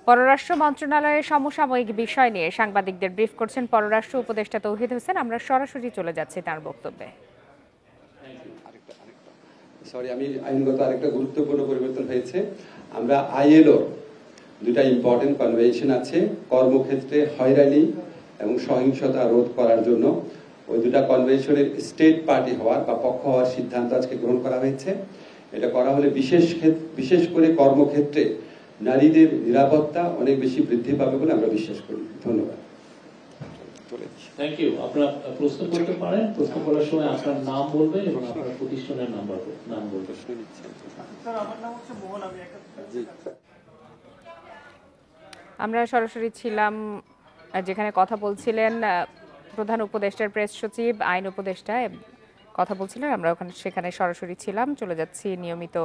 পররাষ্ট্র মন্ত্রণালয়ের সমসাময়িক বিষয় নিয়ে সাংবাদিকদের ব্রিফ করছেন পররাষ্ট্র উপদেষ্টা তৌহিদ হোসেন। আমরা সরাসরি চলে যাচ্ছি তার বক্তব্যে। আমি আইনগত আরেকটা গুরুত্বপূর্ণ পরিবর্তন হয়েছে। আমরা আইএলও দুটা ইম্পর্টেন্ট কনভেনশন আছে কর্মক্ষেত্রে হয়রানি এবং সহিংসতা রোধ করার জন্য। ওই দুটা কনভেনশনের স্টেট পার্টি হওয়ার বা পক্ষ হওয়ার সিদ্ধান্ত আজকে গ্রহণ করা হয়েছে। এটা করা হলে বিশেষ করে কর্মক্ষেত্রে নারীদের নিরাপত্তা অনেক বেশি বৃদ্ধি পাবে বলে আমরা বিশ্বাস করি। ধন্যবাদ। Thank you. আপনারা প্রশ্ন করতে পারেন। প্রশ্ন করার সময় আপনার নাম বলবেন এবং আপনার প্রতিষ্ঠানের নাম বলবেন। আমরা সরাসরি ছিলাম যেখানে কথা বলছিলেন প্রধান উপদেষ্টার প্রেস সচিব, আইন উপদেষ্টা কথা বলছিলেন। আমরা সেখানে সরাসরি ছিলাম। চলে যাচ্ছি নিয়মিত